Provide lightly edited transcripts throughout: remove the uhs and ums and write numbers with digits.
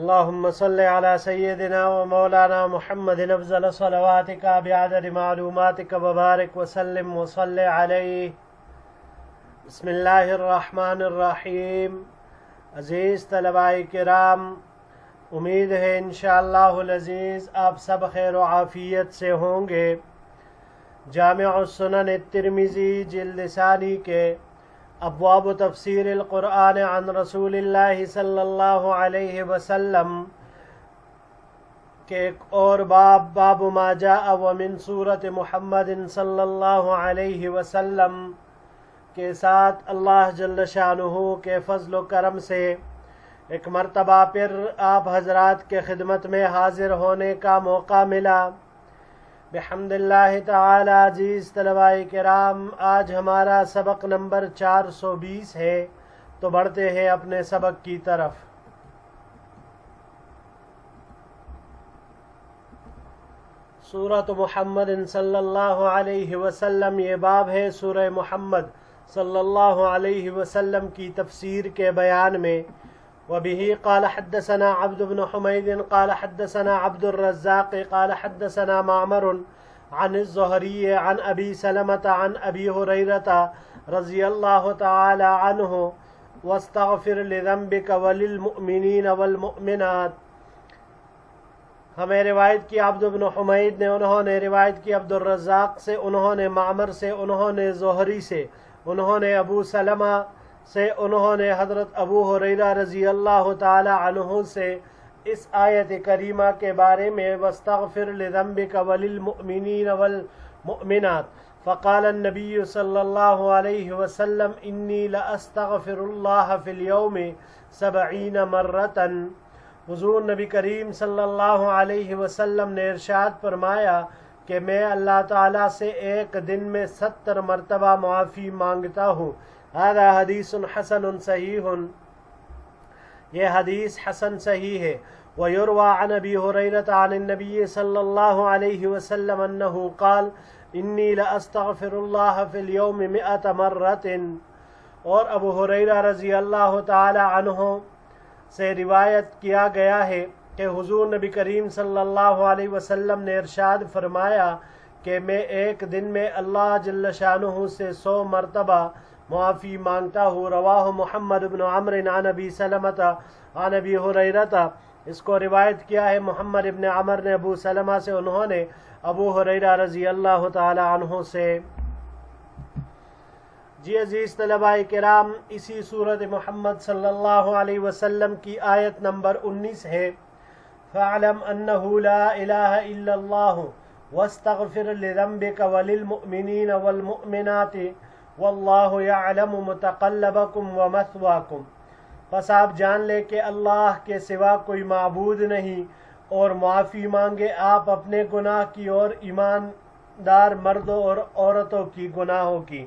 اللهم صل على سيدنا ومولانا محمد افضل صلواتك بعدد معلوماتك وبارك وسلم وصل عليه. بسم اللہ الرحمن الرحیم. عزیز طلباء کرام، امید ہے انشاءاللہ العزیز آپ سب خیر و عافیت سے ہوں گے. جامع السنن الترمذی جلد ثانی کے ابواب تفسیر القرآن عن رسول اللہ صلی اللہ علیہ وسلم کے ایک اور باب ما جاء ومن سورت محمد صلی اللہ علیہ وسلم کے ساتھ اللہ جل شانہ کے فضل و کرم سے ایک مرتبہ پھر آپ حضرات کے خدمت میں حاضر ہونے کا موقع ملا. بحمد اللہ تعالی. عزیز طلباء کرام، آج ہمارا سبق نمبر 420 ہے، تو بڑھتے ہیں اپنے سبق کی طرف. سورۃ محمد صلی اللہ علیہ وسلم، یہ باب ہے سورہ محمد صلی اللہ علیہ وسلم کی تفسیر کے بیان میں. وبه قال حدثنا عبد بن حميد قال حدثنا عبد الرزاق قال حدثنا معمر عن الزهري عن أبي سلمة عن أبي هريرة رضي الله تعالى عنه واستغفر لذنبك وللمؤمنين والمؤمنات. ہمیں روایت کی عبد بن حمید نے، انہوں نے روایت کی عبد الرزاق سے، انہوں نے معمر سے، انہوں نے زہری سے، انہوں نے ابو سلمہ سے، انہوں نے حضرت ابو ہریرہ رضی اللہ تعالی عنہ سے اس آیت کریمہ کے بارے میں واستغفر لذنبك وللمؤمنین والمؤمنات. فقال النبی صلی اللہ علیہ وسلم انی لاستغفر اللہ فی اليوم 70 مرتا. حضور نبی کریم صلی اللہ علیہ وسلم نے ارشاد فرمایا کہ میں اللہ تعالیٰ سے ایک دن میں 70 مرتبہ معافی مانگتا ہوں. هذا حدیث حسن صحیح، یہ حدیث حسن صحیح ہے. ويروى عن ابی ہریرہ عن النبی صلی اللہ علیہ وسلم انه قال انی لاستغفر اللہ فی اليوم 100 مرۃ. اور ابو ہریرہ رضی اللہ تعالی عنہ سے روایت کیا گیا ہے کہ حضور نبی کریم صلی اللہ علیہ وسلم نے ارشاد فرمایا کہ میں ایک دن میں اللہ جل شانہ سے 100 مرتبہ معافی مانگتا ہوں. رواہ محمد بن عمرو عن ابی سلمۃ عن ابی ہریرہ. اس کو روایت کیا ہے محمد بن عمر نے ابو سلمہ سے، انہوں نے ابو ہریرہ رضی اللہ تعالی عنہ سے. جی عزیز طلباء کرام، اسی سورۃ محمد صلی اللہ علیہ وسلم کی آیت نمبر 19 ہے. فَاعْلَمْ أَنَّهُ لَا إِلَهَ إِلَّا اللَّهُ وَاسْتَغْفِرْ لِذَنبِكَ وَلِلْمُؤْمِنِينَ وَالْمُؤْمِنَاتِ وَاللَّهُ يَعْلَمُ مُتَقَلَّبَكُمْ وَمَثْوَاكُمْ. پس آپ جان لے کہ اللہ کے سوا کوئی معبود نہیں، اور معافی مانگے آپ اپنے گناہ کی اور ایماندار مردوں اور عورتوں کی گناہوں کی،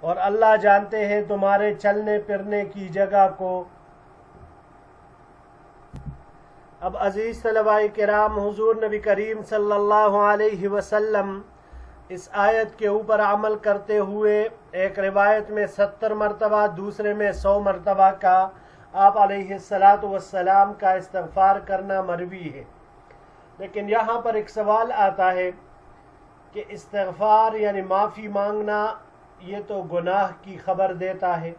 اور اللہ جانتے ہیں تمہارے چلنے پھرنے کی جگہ کو. اب عزیز طلباء کرام، حضور نبی کریم صلی اللہ علیہ وسلم اس آیت کے اوپر عمل کرتے ہوئے ایک روایت میں 70 مرتبہ، دوسرے میں 100 مرتبہ کا آپ علیہ السلام کا استغفار کرنا مروی ہے. لیکن یہاں پر ایک سوال آتا ہے کہ استغفار یعنی معافی مانگنا، یہ تو گناہ کی خبر دیتا ہے.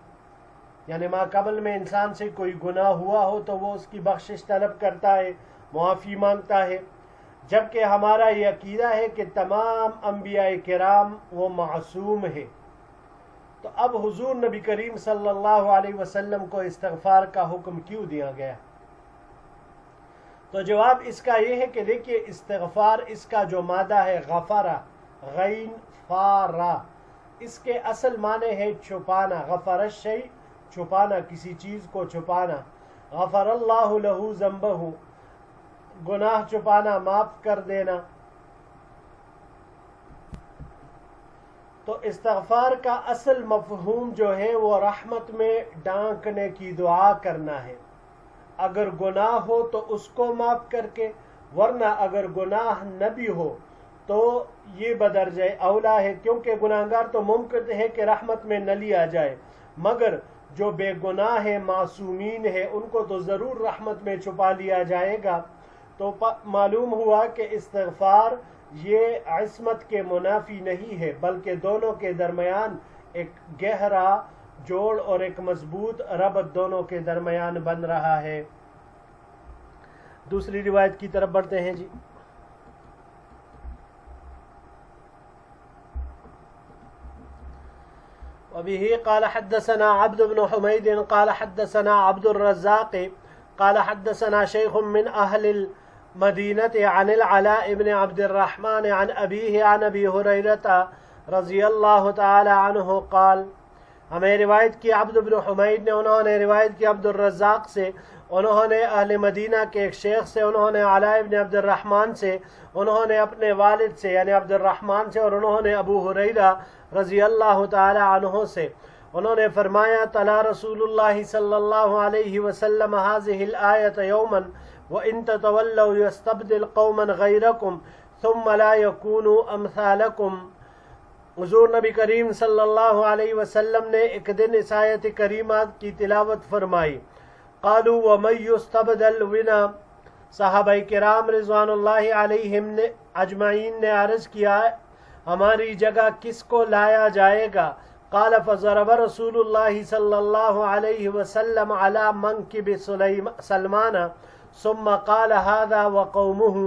یعنی ما قبل میں انسان سے کوئی گناہ ہوا ہو تو وہ اس کی بخشش طلب کرتا ہے، معافی مانگتا ہے. جبکہ ہمارا یہ عقیدہ ہے کہ تمام انبیاء کرام وہ معصوم ہے. تو اب حضور نبی کریم صلی اللہ علیہ وسلم کو استغفار کا حکم کیوں دیا گیا؟ تو جواب اس کا یہ ہے کہ دیکھیے، استغفار اس کا جو مادہ ہے غفرہ، غین فارا، اس کے اصل معنی ہے چھپانا. غفر الشیء، چھپانا، کسی چیز کو چھپانا. غفر اللہ لہ ذنبہ، گناہ چھپانا، معاف کر دینا. تو استغفار کا اصل مفہوم جو ہے وہ رحمت میں ڈانکنے کی دعا کرنا ہے. اگر گناہ ہو تو اس کو معاف کر کے، ورنہ اگر گناہ نہ بھی ہو تو یہ بدرجہ اولا ہے، کیونکہ گناہگار تو ممکن ہے کہ رحمت میں نہ لیا جائے، مگر جو بے گناہ ہیں، معصومین ہیں، ان کو تو ضرور رحمت میں چھپا لیا جائے گا۔ تو معلوم ہوا کہ استغفار یہ عصمت کے منافی نہیں ہے، بلکہ دونوں کے درمیان ایک گہرا جوڑ اور ایک مضبوط ربط دونوں کے درمیان بن رہا ہے۔ دوسری روایت کی طرف بڑھتے ہیں جی۔ وبه قال حدثنا عبد بن حميد قال حدثنا عبد الرزاق قال حدثنا شيخ من أهل المدينة عن العلاء بن عبد الرحمن عن أبيه عن أبي هريرة رضی اللہ تعالی عنہ قال، ہمیں روایت کی عبد بن حمید نے، انہوں نے روایت کی عبد الرزاق سے، انہوں نے اہل مدینہ کے ایک شیخ سے، انہوں نے علاء بن عبد الرحمن سے، انہوں نے اپنے والد سے یعنی عبد الرحمن سے، اور انہوں نے ابو ہریرہ رضی اللہ تعالی عنہ سے، انہوں نے فرمایا تلا رسول اللہ صلی اللہ علیہ وسلم هذه الآیة یوما وَإِن تَتَوَلَّوْا يَسْتَبْدِلْ قَوْمًا غَيْرَكُمْ ثُمَّ لَا يَكُونُوا أَمْثَالَكُمْ۔ حضور نبی کریم صلی اللہ علیہ وسلم نے ایک دن اس آیت کریمہ کی تلاوت فرمائی۔ قالوا وَمَن يُسْتَبْدِلْ بِنَا، صحابہ کرام رضوان اللہ علیہم نے اجمعین نے عرض کیا ہماری جگہ کس کو لایا جائے گا؟ قال فضرب رسول اللہ صلی اللہ علیہ وسلم على منکب سلمان ثم قال هذا وقومه۔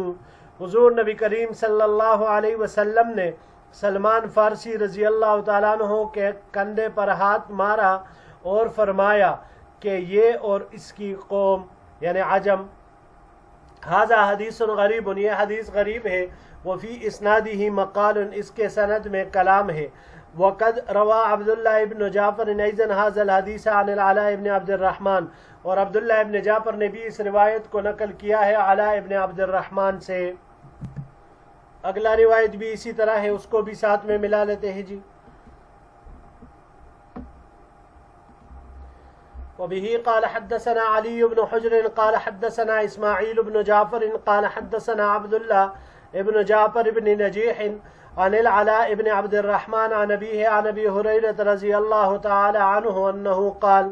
حضور نبی کریم صلی اللہ علیہ وسلم نے سلمان فارسی رضی اللہ تعالیٰ عنہ کے کندھے پر ہاتھ مارا اور فرمایا کہ یہ اور اس کی قوم یعنی عجم، ھذا حدیث غریب، یہ حدیث غریب ہے، وفی اسنادہ مقال، اس کے سند میں کلام ہے، وقد روا عبداللہ ابن جعفر ایضا ھذا الحدیث عن العلاء ابن عبد الرحمن، اور عبداللہ ابن جعفر نے بھی اس روایت کو نقل کیا ہے علاء ابن عبد الرحمن سے۔ اگلا روایت بھی اسی طرح ہے، اس کو بھی ساتھ میں ملا لیتے ہیں جی۔ وبه قال حدثنا علي بن حجر قال حدثنا اسماعيل بن جعفر قال حدثنا عبد الله ابن جعفر بن نجيح عن العلاء بن عبد الرحمن عن أبيه عن أبي هريرة رضي الله تعالى عنه أنه قال،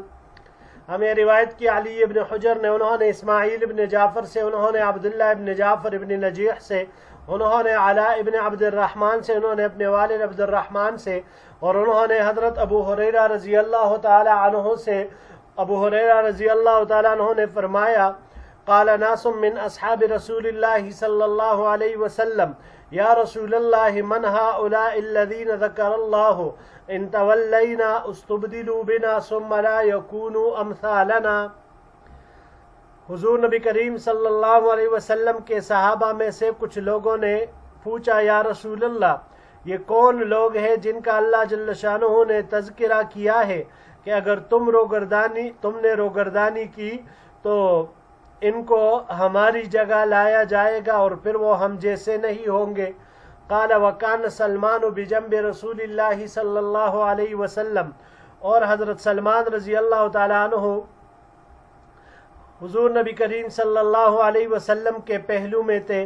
ہمیں روایت کی علی ابن حجر نے، انہوں نے اسماعیل ابن جعفر سے، انہوں نے عبداللہ ابن جعفر ابن نجیح سے، انہوں نے علاء ابن عبد الرحمن سے، انہوں نے اپنے والد عبد الرحمن سے، اور انہوں نے حضرت ابو ہریرہ رضی اللہ تعالی عنہ سے، ابو ہریرہ رضی اللہ تعالی عنہ نے فرمایا قال ناس من اصحاب رسول اللہ صلی اللہ علیہ وسلم یا رسول اللہ من هؤلاء الذین ذکر اللہ ان تولینا استبدلوا بنا ثم لا يكونوا امثالنا۔ حضور نبی کریم صلی اللہ علیہ وسلم کے صحابہ میں سے کچھ لوگوں نے پوچھا یا رسول اللہ یہ کون لوگ ہیں جن کا اللہ جل شانہ نے تذکرہ کیا ہے کہ اگر تم نے روگردانی کی تو ان کو ہماری جگہ لایا جائے گا اور پھر وہ ہم جیسے نہیں ہوں گے۔ قال وکان سلمان بجنب رسول اللہ صلی اللہ علیہ وسلم، اور حضرت سلمان رضی اللہ تعالیٰ عنہ حضور نبی کریم صلی اللہ علیہ وسلم کے پہلو میں تھے۔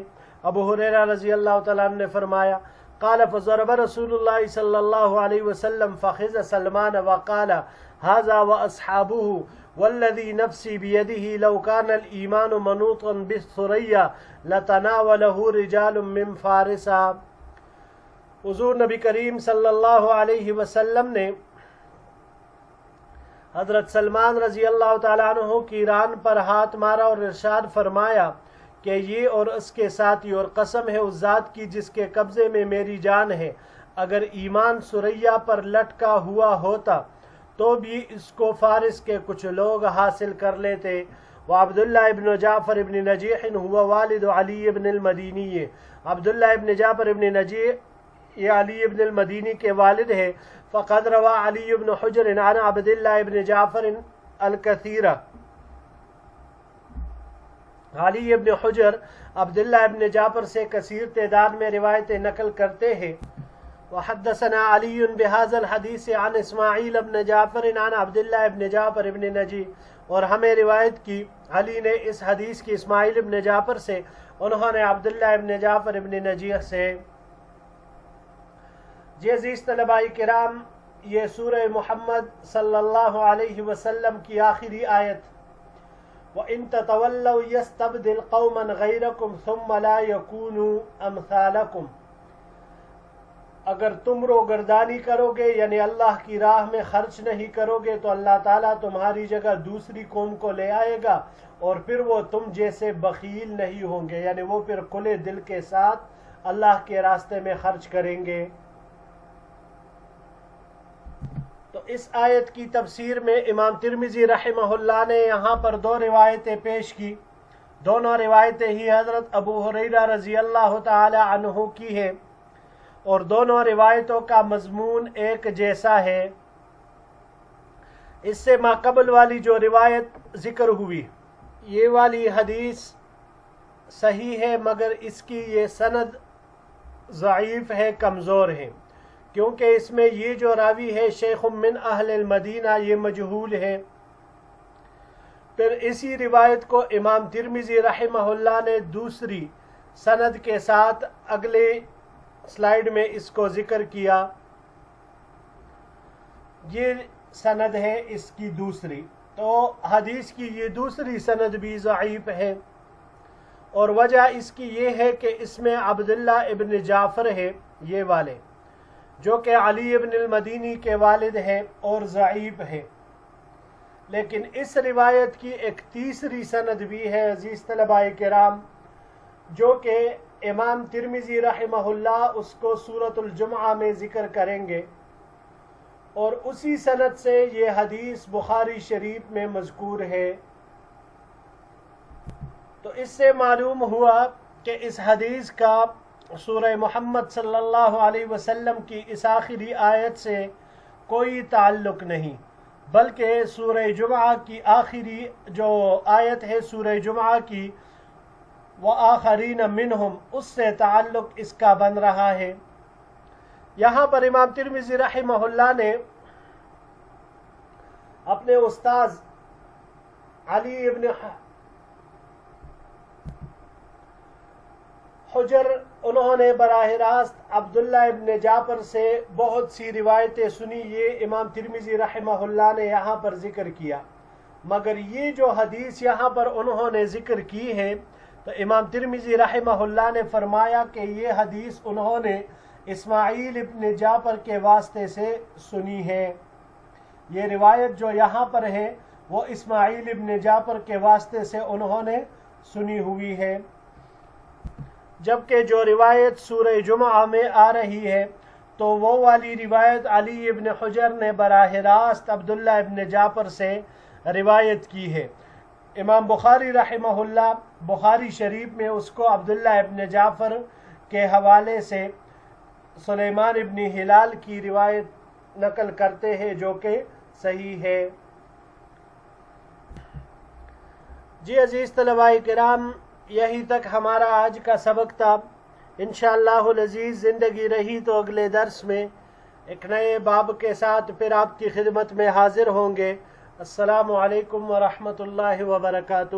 ابو ہریرہ رضی اللہ تعالیٰ عنہ نے فرمایا قال فضرب رسول اللہ صلی اللہ علیہ وسلم فخذ سلمان وقال هذا واصحابه والذي نفسي بيده لو كان الإيمان منوطا بالثريا لتناوله رجال من فارس۔ حضور نبی کریم صلی اللہ علیہ وسلم نے حضرت سلمان رضی اللہ تعالیٰ عنہ کی ران پر ہاتھ مارا اور ارشاد فرمایا کہ یہ اور اس کے ساتھی، اور قسم ہے اس ذات کی جس کے قبضے میں میری جان ہے، اگر ایمان سریا پر لٹکا ہوا ہوتا تو بھی اس کو فارس کے کچھ لوگ حاصل کر لیتے۔ وعبداللہ ابن جعفر ابن نجیح ہوا والد علی ابن المدینی، عبداللہ ابن جعفر ابن نجیح یہ علی ابن المدینی کے والد ہے۔ فقد روا علی ابن حجر عن عبداللہ ابن جعفر الکثیرہ، علی ابن حجر عبداللہ ابن جعفر سے کثیر تعداد میں روایتیں نقل کرتے ہیں۔ وحدثنا علی بهذا الحدیث عن اسماعیل ابن جعفر عن عبداللہ ابن جعفر ابن نجیح، اور ہمیں روایت کی علی نے اس حدیث کی اسماعیل ابن جعفر سے، انہوں نے عبداللہ ابن جعفر ابن نجیح سے۔ عزیز طلباء کرام، یہ سورہ محمد صلی اللہ علیہ وسلم کی آخری آیت وَإِن تَتَوَلَّوْا يَسْتَبْدِلْ قَوْمًا غَيْرَكُمْ ثُمَّ لَا يَكُونُوا أَمْثَالَكُمْ، اگر تم روگردانی کرو گے یعنی اللہ کی راہ میں خرچ نہیں کرو گے تو اللہ تعالیٰ تمہاری جگہ دوسری قوم کو لے آئے گا اور پھر وہ تم جیسے بخیل نہیں ہوں گے، یعنی وہ پھر کھلے دل کے ساتھ اللہ کے راستے میں خرچ کریں گے۔ تو اس آیت کی تفسیر میں امام ترمذی رحمہ اللہ نے یہاں پر دو روایتیں پیش کی، دونوں روایتیں ہی حضرت ابو ہریرہ رضی اللہ تعالی عنہ کی ہیں اور دونوں روایتوں کا مضمون ایک جیسا ہے۔ اس سے ماقبل والی جو روایت ذکر ہوئی یہ والی حدیث صحیح ہے، مگر اس کی یہ سند ضعیف ہے، کمزور ہے، کیونکہ اس میں یہ جو راوی ہے شیخ من اہل المدینہ یہ مجہول ہے۔ پھر اسی روایت کو امام ترمذی رحمہ اللہ نے دوسری سند کے ساتھ اگلے سلائیڈ میں اس کو ذکر کیا، یہ سند ہے اس کی دوسری، تو حدیث کی یہ دوسری سند بھی ضعیف ہے، اور وجہ اس کی یہ ہے کہ اس میں عبداللہ ابن جعفر ہے یہ والے، جو کہ علی ابن المدینی کے والد ہیں اور ضعیف ہے۔ لیکن اس روایت کی ایک تیسری سند بھی ہے عزیز طلباء کرام، جو کہ امام ترمذی رحمہ اللہ اس کو سورۃ الجمعہ میں ذکر کریں گے، اور اسی سند سے یہ حدیث بخاری شریف میں مذکور ہے۔ تو اس سے معلوم ہوا کہ اس حدیث کا سورہ محمد صلی اللہ علیہ وسلم کی اس آخری آیت سے کوئی تعلق نہیں، بلکہ سورہ جمعہ کی آخری جو آیت ہے سورہ جمعہ کی وَآخَرِينَ مِنْهُمْ، اس سے تعلق اس کا بن رہا ہے۔ یہاں پر امام ترمذی رحمہ اللہ نے اپنے استاذ علی ابن حجر، انہوں نے براہ راست عبداللہ ابن جعفر سے بہت سی روایتیں سنی، یہ امام ترمذی رحمہ اللہ نے یہاں پر ذکر کیا، مگر یہ جو حدیث یہاں پر انہوں نے ذکر کی ہے تو امام ترمذی رحمہ اللہ نے فرمایا کہ یہ حدیث انہوں نے اسماعیل ابن جعفر کے واسطے سے سنی ہے، یہ روایت جو یہاں پر ہے وہ اسماعیل ابن جعفر کے واسطے سے انہوں نے سنی ہوئی ہے، جبکہ جو روایت سورہ جمعہ میں آ رہی ہے تو وہ والی روایت علی ابن حجر نے براہ راست عبداللہ ابن جعفر سے روایت کی ہے۔ امام بخاری رحمہ اللہ بخاری شریف میں اس کو عبداللہ ابن جعفر کے حوالے سے سلیمان ابن ہلال کی روایت نقل کرتے ہیں جو کہ صحیح ہے۔ جی عزیز طلباء کرام، یہی تک ہمارا آج کا سبق تھا، انشاءاللہ العزیز زندگی رہی تو اگلے درس میں ایک نئے باب کے ساتھ پھر آپ کی خدمت میں حاضر ہوں گے۔ السلام علیکم ورحمۃ اللہ وبرکاتہ۔